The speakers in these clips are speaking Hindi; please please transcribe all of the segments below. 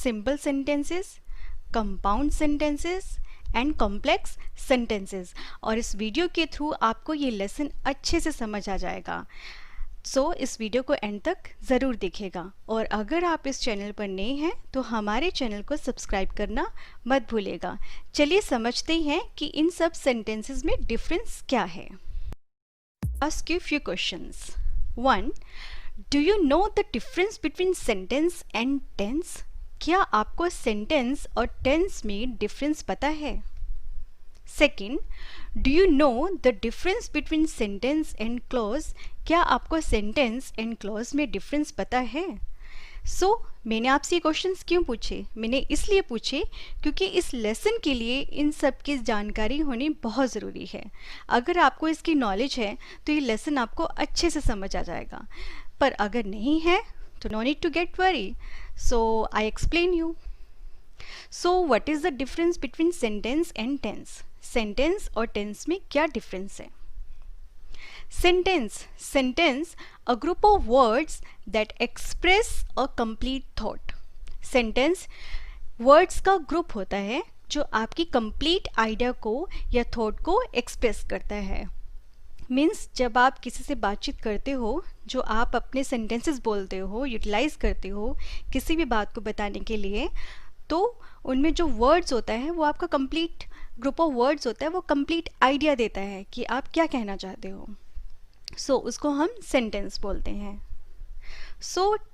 Simple sentences, compound sentences and complex sentences. और इस वीडियो के थ्रू आपको ये लेसन अच्छे से समझ आ जाएगा। सो इस वीडियो को एंड तक ज़रूर देखिएगा। और अगर आप इस चैनल पर नए हैं तो हमारे चैनल को सब्सक्राइब करना मत भूलिएगा। चलिए समझते हैं कि इन सब सेंटेंसेस में डिफरेंस क्या है। Ask you few questions. 1. Do you know the difference between sentence and tense? क्या आपको सेंटेंस और टेंस में डिफरेंस पता है? Second, do you know the difference between sentence and clause? क्या आपको सेंटेंस एंड क्लॉज में डिफरेंस पता है? मैंने आपसे ये क्वेश्चंस क्यों पूछे? मैंने इसलिए पूछे क्योंकि इस लेसन के लिए इन सब की जानकारी होनी बहुत ज़रूरी है। अगर आपको इसकी नॉलेज है तो ये लेसन आपको अच्छे से समझ आ जाएगा, पर अगर नहीं है तो no need to get worry. So I explain you. What is the difference between sentence and tense? Sentence और टेंस में क्या डिफरेंस है? Sentence, a group of words that express a complete thought. Sentence words का ग्रुप होता है जो आपकी complete आइडिया को या थॉट को एक्सप्रेस करता है। मीन्स जब आप किसी से बातचीत करते हो, जो आप अपने सेंटेंसेस बोलते हो, यूटिलाइज करते हो किसी भी बात को बताने के लिए, तो उनमें जो वर्ड्स होता है वो आपका कंप्लीट ग्रुप ऑफ वर्ड्स होता है, वो कंप्लीट आइडिया देता है कि आप क्या कहना चाहते हो। उसको हम सेंटेंस बोलते हैं।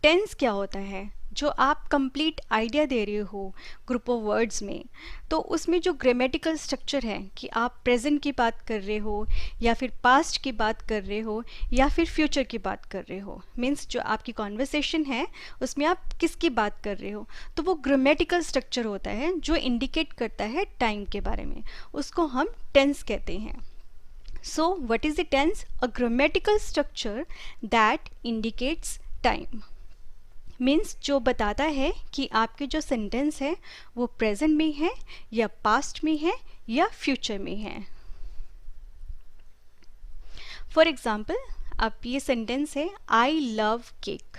टेंस क्या होता है? जो आप कंप्लीट आइडिया दे रहे हो ग्रुप ऑफ वर्ड्स में, तो उसमें जो ग्रामेटिकल स्ट्रक्चर है कि आप प्रेजेंट की बात कर रहे हो या फिर पास्ट की बात कर रहे हो या फिर फ्यूचर की बात कर रहे हो, मीन्स जो आपकी कॉन्वर्सेशन है उसमें आप किसकी बात कर रहे हो, तो वो ग्रामेटिकल स्ट्रक्चर होता है जो इंडिकेट करता है टाइम के बारे में, उसको हम टेंस कहते हैं। What is the tense? A grammatical structure that indicates time. Means जो बताता है कि आपके जो सेंटेंस है वो प्रेजेंट में है या पास्ट में है या फ्यूचर में है। फॉर एग्जाम्पल, अब ये सेंटेंस है आई लव केक।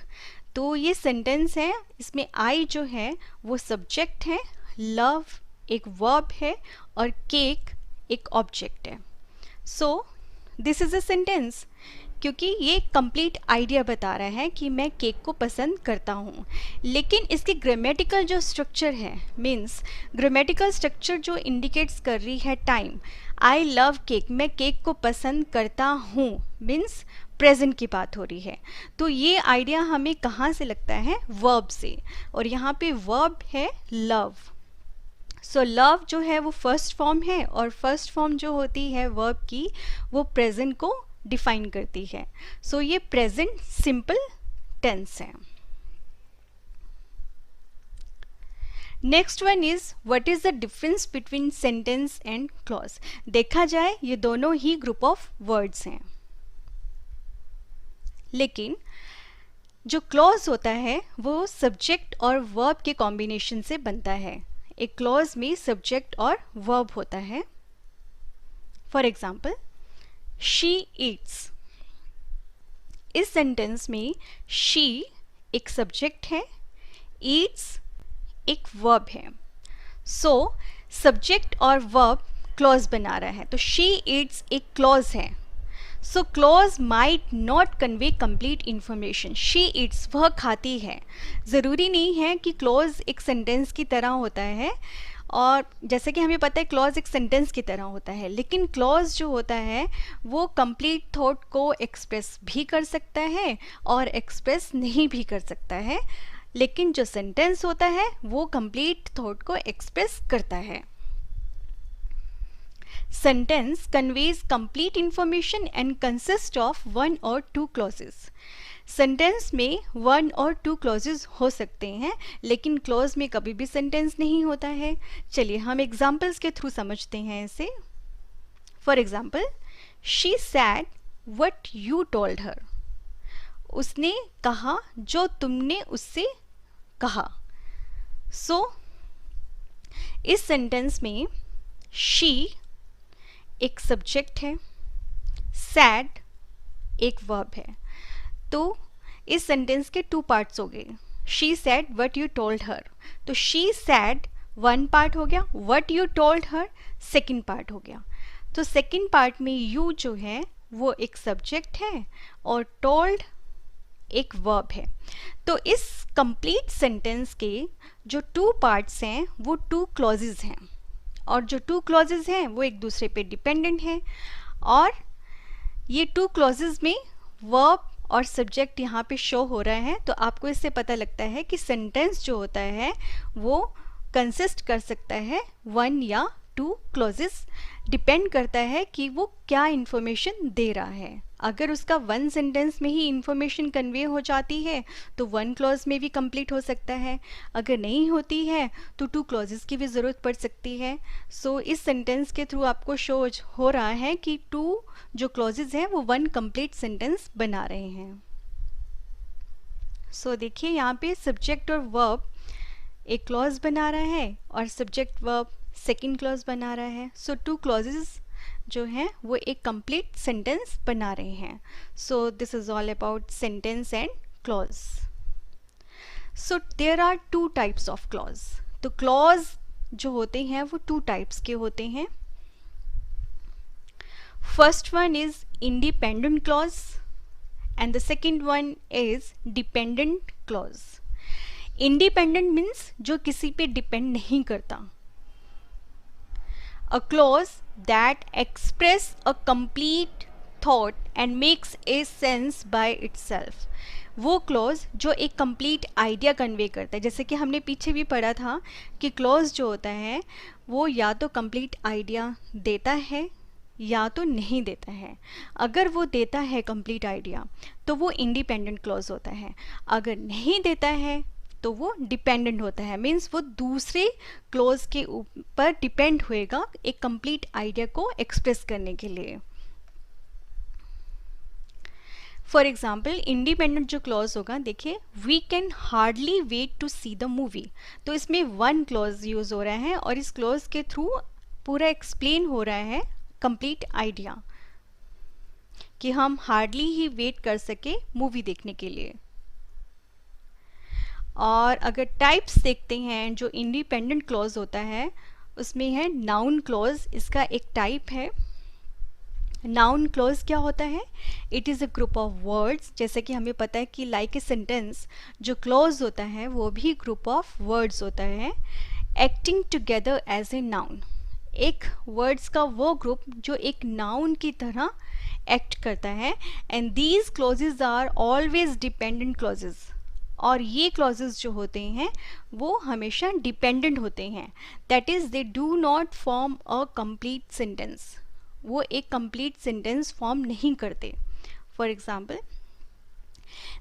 तो ये सेंटेंस है, इसमें आई जो है वो सब्जेक्ट है, लव एक वर्ब है और केक एक ऑब्जेक्ट है। दिस इज़ अ सेंटेंस, क्योंकि ये कंप्लीट आइडिया बता रहा है कि मैं केक को पसंद करता हूँ। लेकिन इसकी ग्रामेटिकल जो स्ट्रक्चर है, मीन्स ग्रामेटिकल स्ट्रक्चर जो इंडिकेट्स कर रही है टाइम, आई लव केक, मैं केक को पसंद करता हूँ, मीन्स प्रेजेंट की बात हो रही है। तो ये आइडिया हमें कहाँ से लगता है? वर्ब से, और यहाँ पे वर्ब है लव। लव जो है वो फर्स्ट फॉर्म है, और फर्स्ट फॉर्म जो होती है वर्ब की वो प्रेजेंट को डिफाइन करती है। ये प्रेजेंट सिंपल टेंस है। Next one is what is the difference between sentence and clause? देखा जाए ये दोनों ही ग्रुप ऑफ वर्ड्स हैं, लेकिन जो क्लॉज होता है वो सब्जेक्ट और वर्ब के कॉम्बिनेशन से बनता है। एक क्लॉज में सब्जेक्ट और वर्ब होता है। For example, she Yeats. इस सेंटेंस में शी एक सब्जेक्ट है, ईट्स एक वर्ब है। सब्जेक्ट और वर्ब क्लॉज बना रहा है, तो शी ईट्स एक क्लॉज है। Clause might not convey complete information. She Yeats, वह खाती है। ज़रूरी नहीं है कि क्लॉज एक सेंटेंस की तरह होता है, और जैसे कि हमें पता है क्लॉज एक सेंटेंस की तरह होता है, लेकिन क्लॉज जो होता है वो कंप्लीट थॉट को एक्सप्रेस भी कर सकता है और एक्सप्रेस नहीं भी कर सकता है, लेकिन जो सेंटेंस होता है वो कंप्लीट थॉट को एक्सप्रेस करता है। Sentence conveys complete information and consists of one or two clauses. Sentence में वन और टू क्लॉजेज हो सकते हैं, लेकिन क्लॉज में कभी भी सेंटेंस नहीं होता है। चलिए हम एग्जाम्पल्स के थ्रू समझते हैं इसे। For example, she said what you told her. उसने कहा जो तुमने उससे कहा। इस सेंटेंस में शी एक सब्जेक्ट है, सैड एक वर्ब है। तो इस सेंटेंस के टू पार्ट्स हो गए। She said what you told her, तो शी सैड वन पार्ट हो गया, what you told her second part हो गया। तो सेकेंड पार्ट में यू जो है वो एक सब्जेक्ट है और टोल्ड एक वर्ब है। तो इस कंप्लीट सेंटेंस के जो टू पार्ट्स हैं वो टू क्लॉजेज हैं, और जो टू क्लॉजेज हैं वो एक दूसरे पे डिपेंडेंट हैं, और ये टू क्लॉजेज में वर्ब और सब्जेक्ट यहाँ पे शो हो रहा है। तो आपको इससे पता लगता है कि सेंटेंस जो होता है वो कंसिस्ट कर सकता है वन या टू क्लॉजेस, डिपेंड करता है कि वो क्या इंफॉर्मेशन दे रहा है। अगर उसका वन सेंटेंस में ही इंफॉर्मेशन कन्वे हो जाती है तो वन क्लॉज में भी कंप्लीट हो सकता है, अगर नहीं होती है तो टू क्लॉजेस की भी ज़रूरत पड़ सकती है। सो इस सेंटेंस के थ्रू आपको शो हो रहा है कि टू जो क्लॉजेस हैं वो वन कंप्लीट सेंटेंस बना रहे हैं। सो देखिए यहाँ पे सब्जेक्ट और वर्ब एक क्लॉज बना रहा है और सब्जेक्ट वर्ब सेकेंड क्लॉज बना रहा है। सो टू क्लॉजेस जो हैं वो एक कंप्लीट सेंटेंस बना रहे हैं। So this is all about sentence and clause. So there are two types of clause. तो क्लॉज जो होते हैं वो टू टाइप्स के होते हैं। First one is independent clause and the second one is dependent clause. Independent means जो किसी पे डिपेंड नहीं करता। A clause that express a complete thought and makes a sense by itself। वो क्लॉज जो एक कंप्लीट आइडिया कन्वे करता है। जैसे कि हमने पीछे भी पढ़ा था कि क्लॉज जो होता है वो या तो कंप्लीट आइडिया देता है या तो नहीं देता है। अगर वो देता है कंप्लीट आइडिया तो वो इंडिपेंडेंट क्लॉज होता है, अगर नहीं देता है तो वो डिपेंडेंट होता है। मीन्स वो दूसरे क्लॉज के ऊपर डिपेंड होएगा एक कंप्लीट आइडिया को एक्सप्रेस करने के लिए। फॉर एग्जाम्पल इंडिपेंडेंट जो क्लॉज होगा, देखिए we can hardly wait to see the movie. तो इसमें वन क्लॉज यूज हो रहा है और इस क्लॉज के थ्रू पूरा एक्सप्लेन हो रहा है कंप्लीट आइडिया कि हम हार्डली ही वेट कर सके मूवी देखने के लिए। और अगर टाइप्स देखते हैं जो इंडिपेंडेंट क्लॉज होता है उसमें है नाउन क्लॉज, इसका एक टाइप है। नाउन क्लॉज क्या होता है? It is a group of words. जैसे कि हमें पता है कि लाइक ए सेंटेंस जो क्लॉज होता है वो भी ग्रुप ऑफ वर्ड्स होता है, acting together as a noun. एक वर्ड्स का वो ग्रुप जो एक नाउन की तरह एक्ट करता है। And these clauses are always dependent clauses. और ये क्लॉजेज जो होते हैं वो हमेशा डिपेंडेंट होते हैं। That is they do not form a complete sentence. वो एक कंप्लीट सेंटेंस फॉर्म नहीं करते। For example,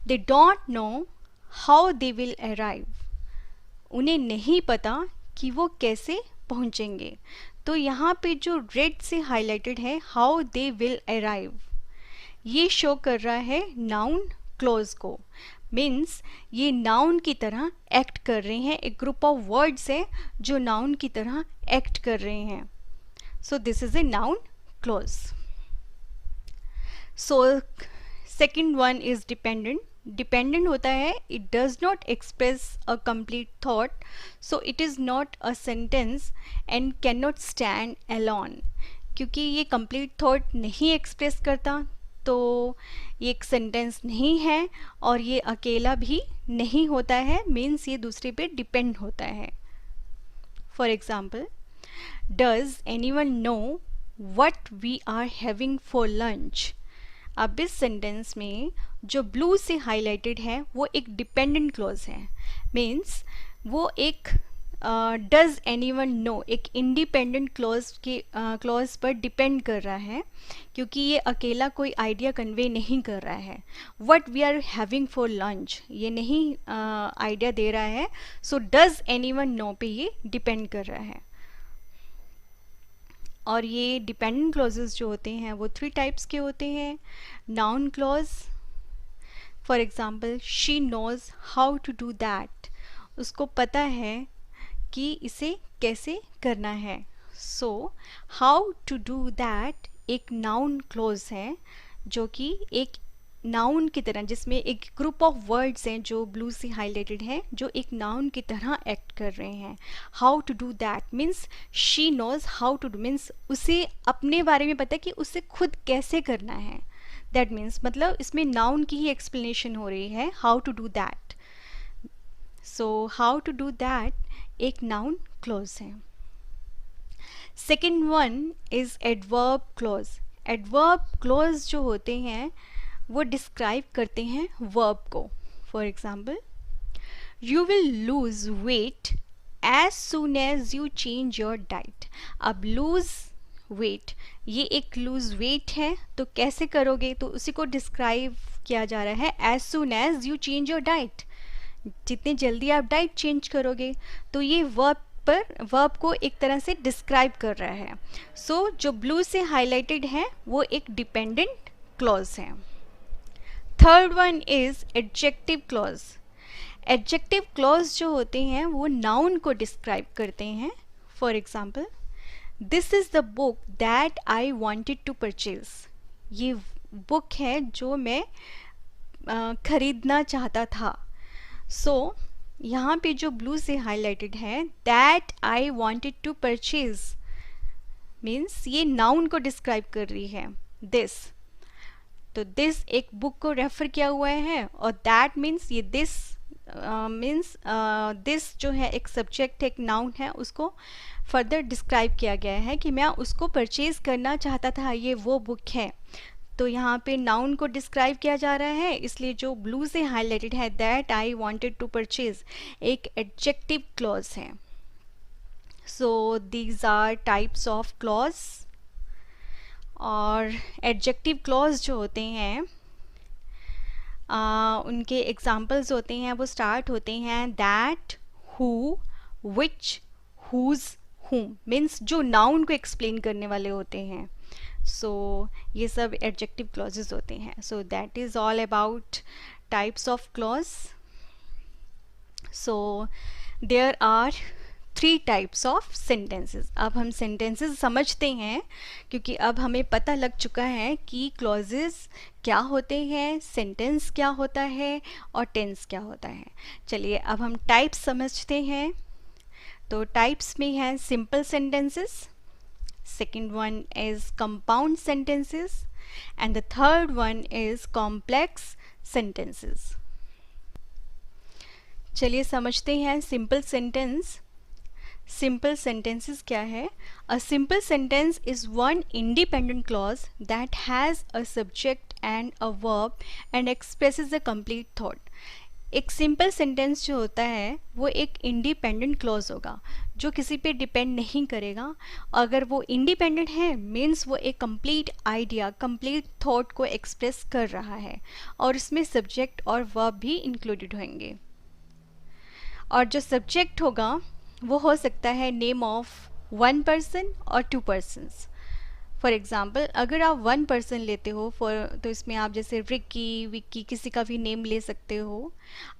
they don't know how they will arrive. उन्हें नहीं पता कि वो कैसे पहुंचेंगे। तो यहाँ पे जो रेड से हाईलाइटेड है हाउ दे विल अराइव, ये शो कर रहा है नाउन क्लॉज को। मीन्स ये नाउन की तरह एक्ट कर रहे हैं, एक ग्रुप ऑफ वर्ड्स है जो नाउन की तरह एक्ट कर रहे हैं। So this is a noun clause. So second one is dependent. Dependent होता है it does not express a complete thought, so it is not a sentence and can not stand alone. क्योंकि ये कंप्लीट थॉट नहीं एक्सप्रेस करता तो ये एक सेंटेंस नहीं है और ये अकेला भी नहीं होता है। मीन्स ये दूसरे पे डिपेंड होता है। For example, does anyone know what we are having for lunch. अब इस सेंटेंस में जो ब्लू से हाईलाइटेड है वो एक डिपेंडेंट क्लॉज है। मीन्स वो एक डज एनीवन नो एक इंडिपेंडेंट क्लॉज पर डिपेंड कर रहा है, क्योंकि ये अकेला कोई आइडिया कन्वे नहीं कर रहा है। What we are having for lunch ये नहीं आइडिया दे रहा है। सो डज एनीवन नो पे ये डिपेंड कर रहा है। और ये डिपेंडेंट क्लॉजेस जो होते हैं वो थ्री टाइप्स के होते हैं। Noun clause, for example she knows how to do that. उसको पता है कि इसे कैसे करना है। So how to do that एक नाउन क्लॉज है जो कि एक नाउन की तरह, जिसमें एक ग्रुप ऑफ वर्ड्स हैं जो ब्लू से हाईलाइटेड हैं, जो एक नाउन की तरह एक्ट कर रहे हैं. How to do that means she knows how to do, means उसे अपने बारे में पता है कि उसे खुद कैसे करना है. दैट मीन्स मतलब इसमें नाउन की ही एक्सप्लेनेशन हो रही है, how to do that. So how to do that एक नाउन क्लॉज है. Second one is adverb clause. Adverb clause जो होते हैं वो डिस्क्राइब करते हैं वर्ब को. For example, you will lose weight as soon as you change your diet. अब लूज वेट, ये एक लूज वेट है, तो कैसे करोगे, तो उसी को डिस्क्राइब किया जा रहा है as soon as you change your diet. जितने जल्दी आप डाइट चेंज करोगे, तो ये वर्ब को एक तरह से डिस्क्राइब कर रहा है. सो जो ब्लू से हाईलाइटेड है वो एक डिपेंडेंट क्लॉज है. Third one is adjective clause. Adjective clause जो होते हैं वो नाउन को डिस्क्राइब करते हैं. For example, this is the book that I wanted to purchase. ये बुक है जो मैं खरीदना चाहता था. सो यहाँ पे जो ब्लू से हाईलाइटेड है, that I wanted to purchase means ये नाउन को डिस्क्राइब कर रही है. दिस, तो दिस एक बुक को रेफर किया हुआ है, और दैट मीन्स ये दिस मीन्स दिस जो है एक सब्जेक्ट, एक नाउन है, उसको फर्दर डिस्क्राइब किया गया है कि मैं उसको परचेज करना चाहता था, ये वो बुक है. तो यहाँ पे नाउन को डिस्क्राइब किया जा रहा है, इसलिए जो ब्लू से हाईलाइटेड है that I wanted to purchase एक एडजेक्टिव क्लॉज है. So these are types of clause. और एडजेक्टिव क्लॉज जो होते हैं उनके एग्जाम्पल्स होते हैं, वो स्टार्ट होते हैं that, who, which, whose, whom, means जो नाउन को एक्सप्लेन करने वाले होते हैं. सो ये सब एडजेक्टिव क्लॉजेस होते हैं. So that is all about types of clause. So there are 3 types of sentences. अब हम सेंटेंसेस समझते हैं, क्योंकि अब हमें पता लग चुका है कि क्लॉजेस क्या होते हैं, सेंटेंस क्या होता है और टेंस क्या होता है. चलिए अब हम टाइप्स समझते हैं. तो टाइप्स में है simple sentences, second one is compound sentences, and the third one is complex sentences. चलिए समझते हैं सिंपल सेंटेंस. सिंपल सेंटेंसेस क्या है? अ simple sentence is one independent clause that has a subject and a verb and expresses a complete thought. एक सिंपल सेंटेंस जो होता है वो एक इंडिपेंडेंट क्लॉज होगा जो किसी पे डिपेंड नहीं करेगा. अगर वो इंडिपेंडेंट है मीन्स वो एक कंप्लीट आइडिया, कंप्लीट थॉट को एक्सप्रेस कर रहा है, और इसमें सब्जेक्ट और वर्ब भी इंक्लूडेड होंगे. और जो सब्जेक्ट होगा वो हो सकता है नेम ऑफ 1 पर्सन और 2 पर्सन्स. फॉर एग्ज़ाम्पल, अगर आप 1 पर्सन लेते हो तो इसमें आप जैसे रिकी, विक्की, किसी का भी नेम ले सकते हो.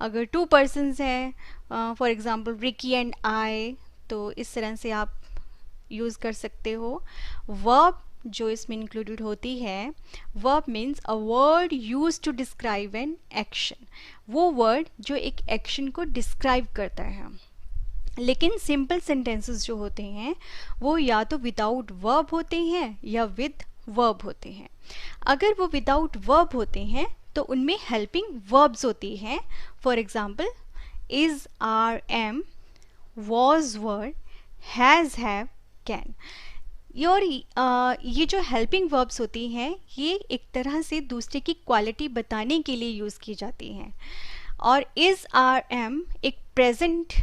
अगर 2 पर्सन्स हैं, for example Ricky and I, तो इस तरह से आप यूज़ कर सकते हो. वर्ब जो इसमें इंक्लूडेड होती है, verb means a word use to describe an action. वो वर्ड जो एक एक्शन को डिस्क्राइब करता है. लेकिन सिंपल सेंटेंसेस जो होते हैं वो या तो विदाउट वर्ब होते हैं या विद वर्ब होते हैं. अगर वो विदाउट वर्ब होते हैं तो उनमें हेल्पिंग वर्ब्स होती हैं. For example, is, are, am, was, were, has, have, can. और ये जो हेल्पिंग वर्ब्स होती हैं ये एक तरह से दूसरे की क्वालिटी बताने के लिए यूज़ की जाती हैं. और इज़, आर, एम एक प्रेजेंट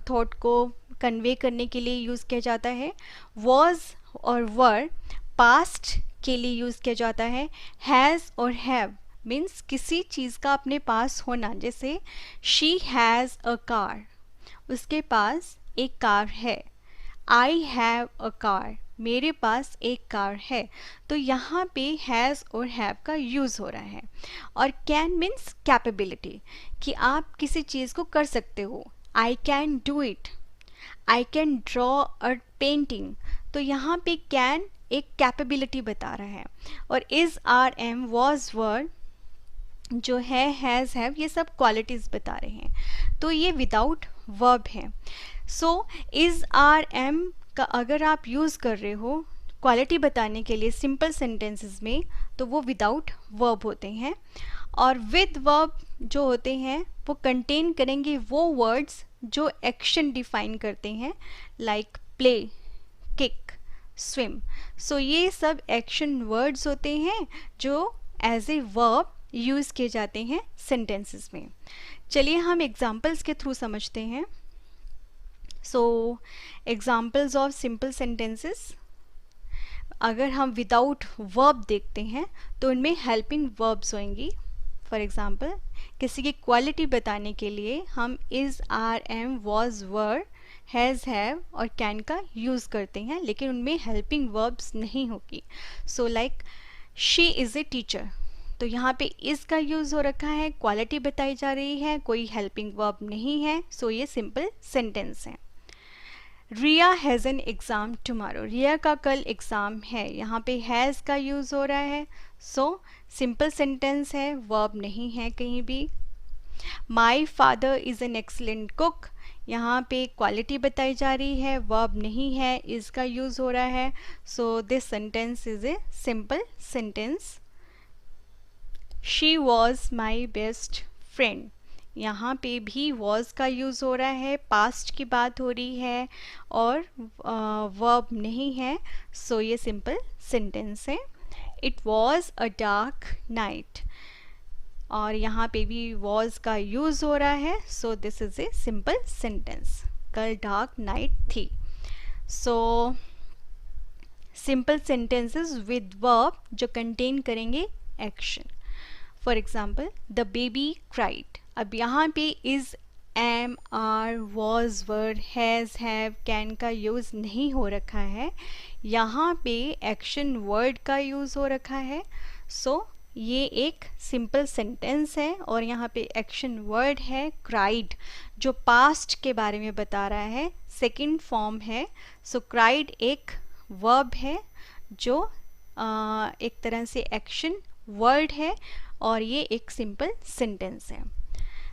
थॉट को कन्वे करने के लिए यूज़ किया जाता है. वॉज और वर पास्ट के लिए यूज़ किया जाता है. हैज़ और हैव मीन्स किसी चीज़ का अपने पास होना. जैसे शी हैज़ अ कार, उसके पास एक कार है. आई हैव अ कार, मेरे पास एक कार है. तो यहाँ पे हैज़ और हैव का यूज़ हो रहा है. और कैन मीन्स कैपेबिलिटी, कि आप किसी चीज़ को कर सकते हो. I can do it, I can draw a painting. तो यहाँ पे कैन एक कैपेबिलिटी बता रहा है, और इज़, आर, एम, वॉज, वर जो है, हैज़, हैव, ये सब क्वालिटीज़ बता रहे हैं, तो ये विदाउट वर्ब है। सो इज़, आर, एम का अगर आप यूज़ कर रहे हो क्वालिटी बताने के लिए सिंपल सेंटेंसेस में, तो वो विदाउट वर्ब होते हैं। और विद वर्ब जो होते हैं वो कंटेन करेंगे वो वर्ड्स जो एक्शन डिफाइन करते हैं, लाइक प्ले, किक, स्विम। सो ये सब एक्शन वर्ड्स होते हैं जो एज ए वर्ब यूज़ किए जाते हैं सेंटेंसेस में। चलिए हम एग्जाम्पल्स के थ्रू समझते हैं। So examples of simple sentences, अगर हम विदाउट वर्ब देखते हैं तो उनमें हेल्पिंग वर्ब्स होंगी। फॉर एग्ज़ाम्पल, किसी की क्वालिटी बताने के लिए हम is, are, am, was, were, has, have और कैन का यूज़ करते हैं, लेकिन उनमें हेल्पिंग वर्ब्स नहीं होगी। So like she is a teacher, तो यहाँ पे इज़ का यूज़ हो रखा है, क्वालिटी बताई जा रही है, कोई हेल्पिंग वर्ब नहीं है, सो ये सिंपल सेंटेंस है। रिया हैज़ एन एग्ज़ाम टुमारो, रिया का कल एग्ज़ाम है, यहाँ पे हैज़ का यूज़ हो रहा है, सो सिंपल सेंटेंस है, वर्ब नहीं है कहीं भी। My father is an excellent cook, यहाँ पे क्वालिटी बताई जा रही है, वर्ब नहीं है, इज़ का यूज़ हो रहा है, so this sentence is a simple sentence. She was my best friend, यहाँ पे भी वॉज का यूज़ हो रहा है, पास्ट की बात हो रही है और वर्ब नहीं है, सो ये सिंपल सेंटेंस है। It was a dark night, और यहाँ पे भी वॉज का यूज़ हो रहा है, so this is a simple sentence, कल डार्क नाइट थी। So simple sentences with verb जो कंटेन करेंगे action. For example, the baby cried, अब यहाँ पे is, am, are, was, were, has, have, can का यूज़ नहीं हो रखा है, यहाँ पे एक्शन वर्ड का यूज़ हो रखा है, सो ये एक सिंपल सेंटेंस है और यहाँ पे एक्शन वर्ड है क्राइड, जो पास्ट के बारे में बता रहा है, सेकंड फॉर्म है, सो क्राइड एक वर्ब है जो एक तरह से एक्शन वर्ड है और ये एक सिंपल सेंटेंस है।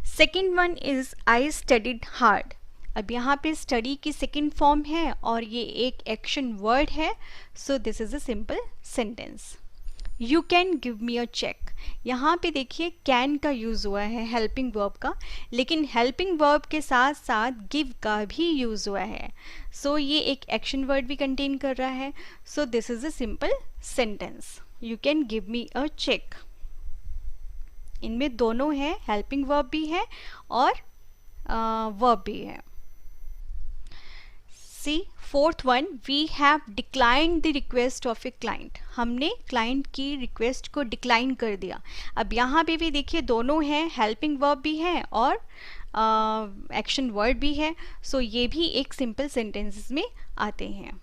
Second one is I studied hard, अब यहाँ पे स्टडी की सेकेंड फॉर्म है और ये एक एक्शन वर्ड है, so this is a simple sentence. You can give me a check, यहाँ पे देखिए कैन का यूज़ हुआ है हेल्पिंग वर्ब का, लेकिन हेल्पिंग वर्ब के साथ साथ गिव का भी यूज़ हुआ है, सो ये एक एक्शन वर्ड भी कंटेन कर रहा है, so this is a simple sentence. You can give me a check, इनमें दोनों है, हेल्पिंग वर्ब भी है और वर्ब भी है। C fourth one, we have declined the request of a client, हमने क्लाइंट की रिक्वेस्ट को डिक्लाइन कर दिया। अब यहाँ पे भी देखिए दोनों हैं, हेल्पिंग वर्ब भी है और एक्शन वर्ड भी है, सो ये भी एक सिंपल सेंटेंसेस में आते हैं।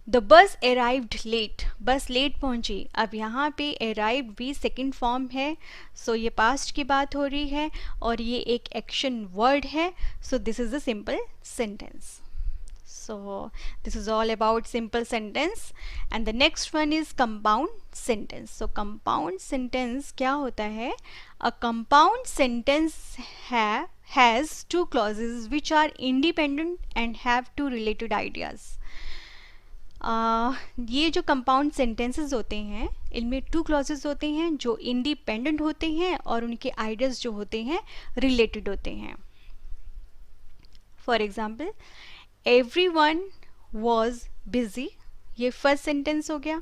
द बस अराइव्ड लेट, बस लेट पहुंची, अब यहाँ पे अराइव्ड भी सेकेंड फॉर्म है, सो ये पास्ट की बात हो रही है और ये एक एक्शन वर्ड है, so this is a simple sentence. So this is all about simple sentence, and the next one is compound sentence. So compound sentence क्या होता है? A compound sentence has two clauses which are independent and have two related ideas. ये जो कंपाउंड सेंटेंसेस होते हैं इनमें टू क्लॉजेस होते हैं जो इंडिपेंडेंट होते हैं और उनके आइडियाज जो होते हैं रिलेटेड होते हैं। For example, everyone was busy, ये फर्स्ट सेंटेंस हो गया।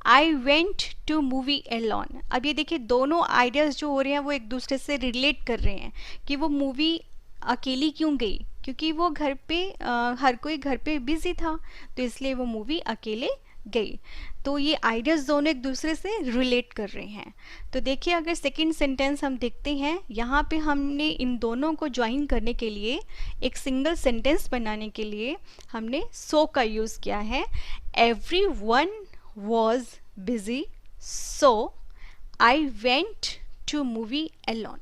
I went to movie alone, अब ये देखिए दोनों आइडियाज जो हो रहे हैं वो एक दूसरे से रिलेट कर रहे हैं कि वो मूवी अकेली क्यों गई, क्योंकि वो घर पे हर कोई घर पे बिजी था तो इसलिए वो मूवी अकेले गई, तो ये आइडियाज दोनों एक दूसरे से रिलेट कर रहे हैं। तो देखिए अगर सेकंड सेंटेंस हम देखते हैं, यहाँ पे हमने इन दोनों को ज्वाइन करने के लिए एक सिंगल सेंटेंस बनाने के लिए हमने सो का यूज़ किया है। Everyone was busy so I went to movie alone,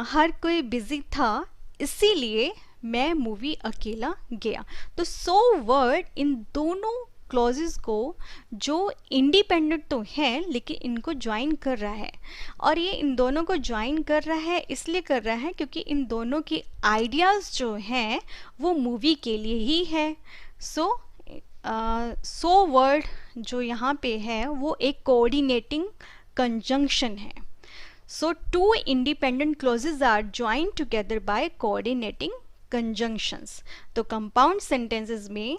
हर कोई बिजी था इसीलिए मैं मूवी अकेला गया। तो सो वर्ड इन दोनों क्लॉजेस को जो इंडिपेंडेंट तो है लेकिन इनको ज्वाइन कर रहा है, और ये इन दोनों को ज्वाइन कर रहा है इसलिए कर रहा है क्योंकि इन दोनों की आइडियाज़ जो हैं वो मूवी के लिए ही है। सो वर्ड जो यहाँ पे है वो एक कोऑर्डिनेटिंग कंजंक्शन है। So two independent clauses are joined together by coordinating conjunctions. तो कंपाउंड सेंटेंसेस में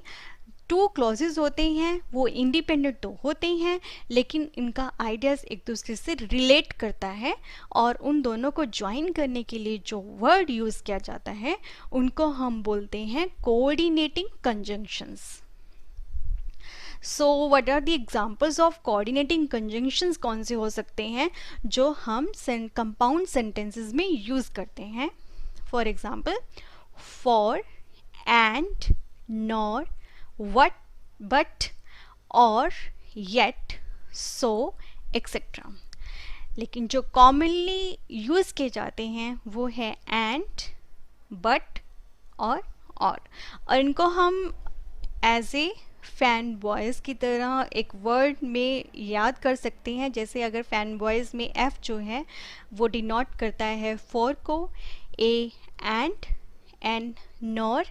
टू क्लॉजेस होते हैं, वो इंडिपेंडेंट तो होते हैं लेकिन इनका आइडियाज़ एक दूसरे से रिलेट करता है, और उन दोनों को ज्वाइन करने के लिए जो वर्ड यूज़ किया जाता है उनको हम बोलते हैं coordinating conjunctions. So what are the examples of coordinating conjunctions? कौन से हो सकते हैं जो हम कंपाउंड सेंटेंसेस में यूज़ करते हैं? For example, for, and, nor, what, but, और, yet, so, etc. लेकिन जो कॉमनली यूज़ किए जाते हैं वो है and, but और इनको हम एज ए फैन बॉयज़ की तरह एक वर्ड में याद कर सकते हैं। जैसे अगर फैन बॉयज़ में F जो है वो डिनोट करता है फॉर को, A and, N nor,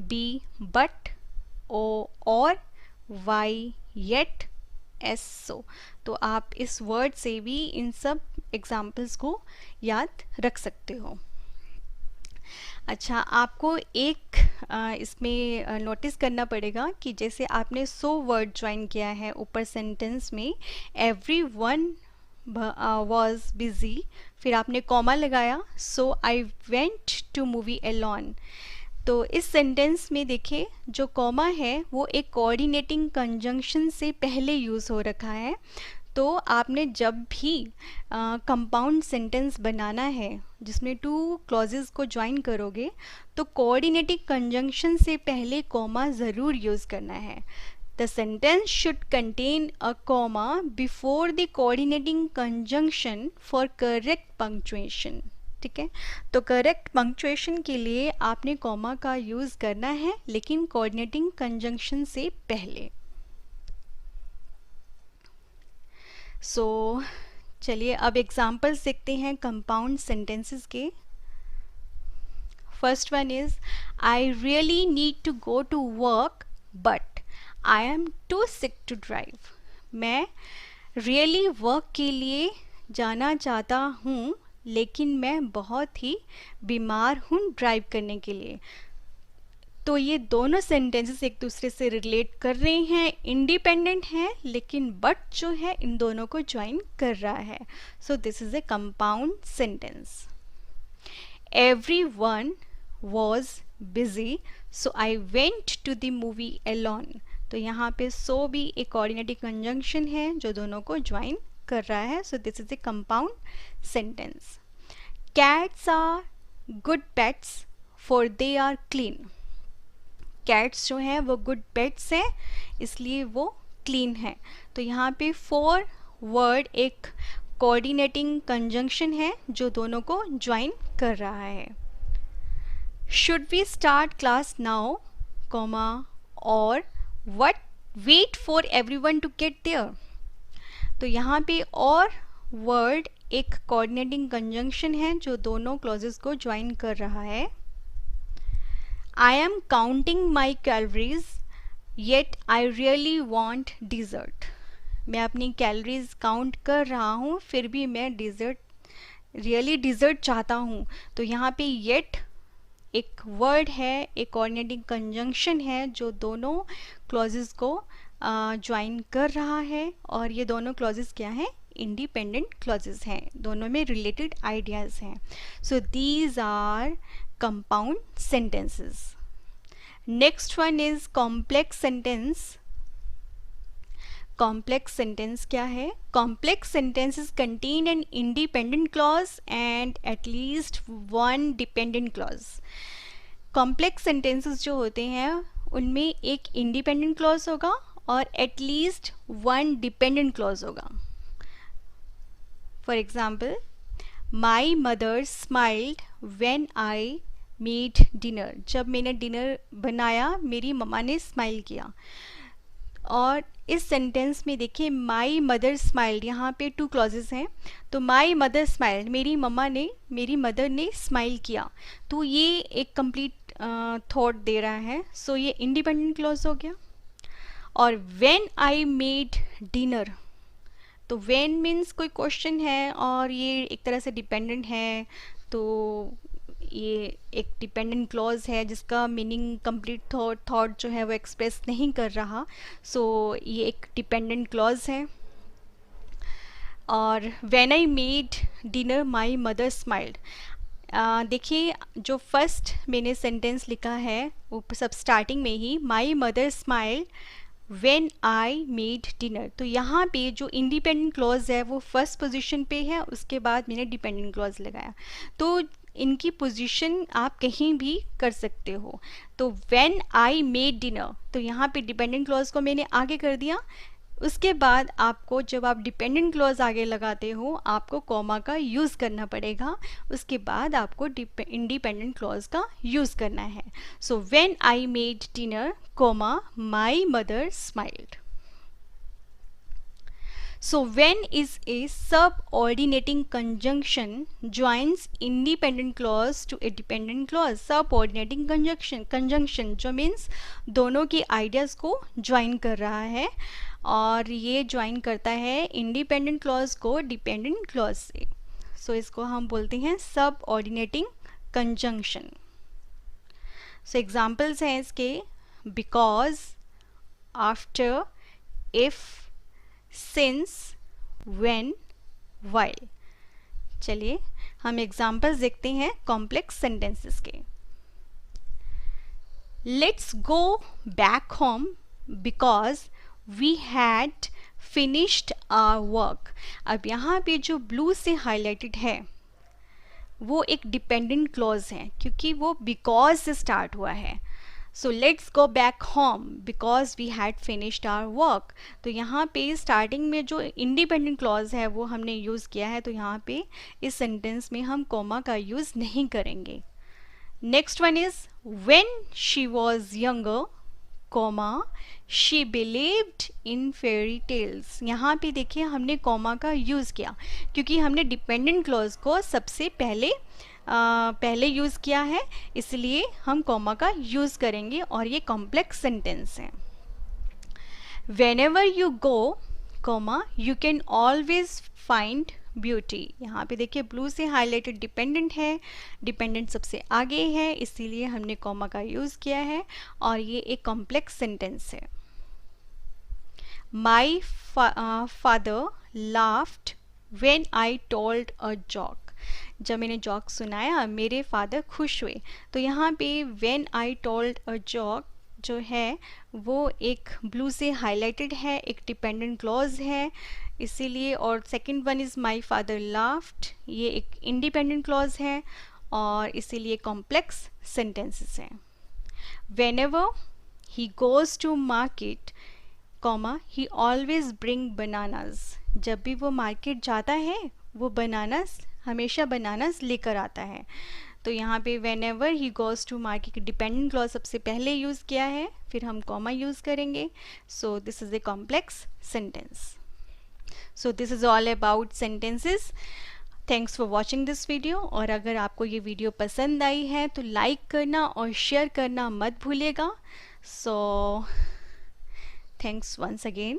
B but, O और, Y yet, S so। तो आप इस वर्ड से भी इन सब एग्जाम्पल्स को याद रख सकते हो। अच्छा, आपको एक इसमें नोटिस करना पड़ेगा कि जैसे आपने सो वर्ड ज्वाइन किया है ऊपर सेंटेंस में, एवरी वन वॉज बिजी, फिर आपने कॉमा लगाया, so I went to movie alone. तो इस सेंटेंस में देखिए जो कॉमा है वो एक कोऑर्डिनेटिंग कंजंक्शन से पहले यूज़ हो रखा है। तो आपने जब भी कंपाउंड सेंटेंस बनाना है जिसमें टू क्लॉजेस को ज्वाइन करोगे तो कोऑर्डिनेटिंग कंजंक्शन से पहले कॉमा ज़रूर यूज़ करना है। The sentence should contain a comma before the coordinating conjunction for correct punctuation. ठीक है, तो करेक्ट पंक्चुएशन के लिए आपने कॉमा का यूज़ करना है लेकिन कोऑर्डिनेटिंग कंजंक्शन से पहले। सो चलिए अब एग्जाम्पल्स देखते हैं कंपाउंड सेंटेंसेस के। First one is, I really need to go to work but I am too sick to drive. मैं रियली वर्क के लिए जाना चाहता हूँ लेकिन मैं बहुत ही बीमार हूँ ड्राइव करने के लिए। तो ये दोनों सेंटेंसेस एक दूसरे से रिलेट कर रहे हैं, इंडिपेंडेंट हैं, लेकिन बट जो है इन दोनों को ज्वाइन कर रहा है। So this is a compound sentence. Everyone was busy so I went to the movie alone. तो यहाँ पे सो भी एक कोऑर्डिनेटिंग कंजंक्शन है जो दोनों को ज्वाइन कर रहा है। So this is a compound sentence. Cats are good pets for they are clean. Cats जो हैं वो गुड पेट्स हैं इसलिए वो क्लीन है। तो यहाँ पे फॉर वर्ड एक कोऑर्डिनेटिंग कंजंक्शन है जो दोनों को ज्वाइन कर रहा है। Should we start class now, comma, और what, wait for everyone to get there. तो यहाँ पे और वर्ड एक कोऑर्डिनेटिंग कंजंक्शन है जो दोनों क्लॉजेस को ज्वाइन कर रहा है। I am counting my calories yet I really want dessert। मैं अपनी कैलोरीज काउंट कर रहा हूँ फिर भी मैं डिज़र्ट चाहता हूँ। तो यहाँ पे yet एक वर्ड है, एक कोऑर्डिनेटिंग कंजंक्शन है जो दोनों क्लॉजेस को ज्वाइन कर रहा है, और ये दोनों क्लॉजेस क्या हैं? इंडिपेंडेंट क्लॉजेस हैं, दोनों में रिलेटेड आइडियाज़ हैं। So these are compound sentences. Next one is complex sentence. Complex sentence क्या है? Complex sentences contain an independent clause and at least one dependent clause. Complex sentences जो होते हैं उनमें एक independent clause होगा और at least one dependent clause होगा। For example, my mother smiled when I made dinner, जब मैंने डिनर बनाया मेरी मम्मा ने स्माइल किया। और इस सेंटेंस में देखिए माई मदर स्माइल्ड, यहाँ पे टू क्लॉजेस हैं। तो माई मदर स्माइल्ड, मेरी मदर ने स्माइल किया, तो ये एक कंप्लीट थॉट दे रहा है। सो ये इंडिपेंडेंट क्लॉज हो गया। और व्हेन आई मेड डिनर, तो व्हेन मीन्स कोई क्वेश्चन है और ये एक तरह से डिपेंडेंट है, तो ये एक डिपेंडेंट क्लॉज है जिसका मीनिंग कंप्लीट थॉट जो है वो एक्सप्रेस नहीं कर रहा। सो ये एक डिपेंडेंट क्लॉज है। और when I made dinner my mother smiled, देखिए जो फर्स्ट मैंने सेंटेंस लिखा है वो सब स्टार्टिंग में ही my mother smiled when I made dinner, तो यहाँ पे जो इंडिपेंडेंट क्लॉज है वो फर्स्ट पोजीशन पे है, उसके बाद मैंने डिपेंडेंट क्लॉज लगाया। तो इनकी पोजीशन आप कहीं भी कर सकते हो। तो व्हेन आई मेड डिनर, तो यहाँ पे डिपेंडेंट क्लॉज को मैंने आगे कर दिया। उसके बाद आपको जब आप डिपेंडेंट क्लॉज आगे लगाते हो आपको कॉमा का यूज़ करना पड़ेगा, उसके बाद आपको इंडिपेंडेंट क्लॉज का यूज़ करना है। So when I made dinner comma my mother smiled. So when is a subordinating conjunction joins independent clause to a dependent clause, subordinating conjunction जो means दोनों की ideas को join कर रहा है और ये join करता है independent clause को dependent clause से। So इसको हम बोलते हैं subordinating conjunction। So examples हैं इसके because, after, if, since, when, while। चलिए हम एग्जाम्पल्स देखते हैं कॉम्प्लेक्स सेंटेंसेस के। Let's go back home because we had finished our work. अब यहाँ पे जो ब्लू से हाईलाइटेड है वो एक डिपेंडेंट क्लॉज है क्योंकि वो बिकॉज से स्टार्ट हुआ है। So let's go back home because we had finished our work. तो यहाँ पे स्टार्टिंग में जो इंडिपेंडेंट क्लॉज है वो हमने यूज़ किया है, तो यहाँ पे इस सेंटेंस में हम कॉमा का यूज़ नहीं करेंगे। Next one is when she was younger comma she believed in fairy tales. यहाँ पे देखिए हमने कॉमा का यूज़ किया क्योंकि हमने डिपेंडेंट क्लॉज को सबसे पहले यूज़ किया है, इसलिए हम कॉमा का यूज़ करेंगे और ये कॉम्प्लेक्स सेंटेंस है। Whenever you go, comma you can always find beauty। यहाँ पे देखिए ब्लू से हाईलाइटेड डिपेंडेंट है, डिपेंडेंट सबसे आगे है, इसीलिए हमने कॉमा का यूज़ किया है और ये एक कॉम्प्लेक्स सेंटेंस है। My father laughed when I told a joke। जब मैंने जॉक सुनाया मेरे फादर खुश हुए। तो यहाँ पे when I told a joke जो है वो एक ब्लू से हाईलाइटेड है, एक डिपेंडेंट क्लॉज है इसीलिए। और second one is my father laughed, ये एक इंडिपेंडेंट क्लॉज है और इसीलिए कॉम्प्लेक्स सेंटेंसेस हैं। Whenever he goes to market, comma he always bring bananas. जब भी वो मार्केट जाता है वो बनानास हमेशा बनानास लेकर आता है। तो यहाँ पे whenever he goes to market dependent clause सबसे पहले यूज़ किया है, फिर हम कॉमा यूज़ करेंगे। सो this is a complex sentence. So this is all about sentences. Thanks for watching this video. और अगर आपको ये वीडियो पसंद आई है तो लाइक करना और शेयर करना मत भूलिएगा। सो thanks once again.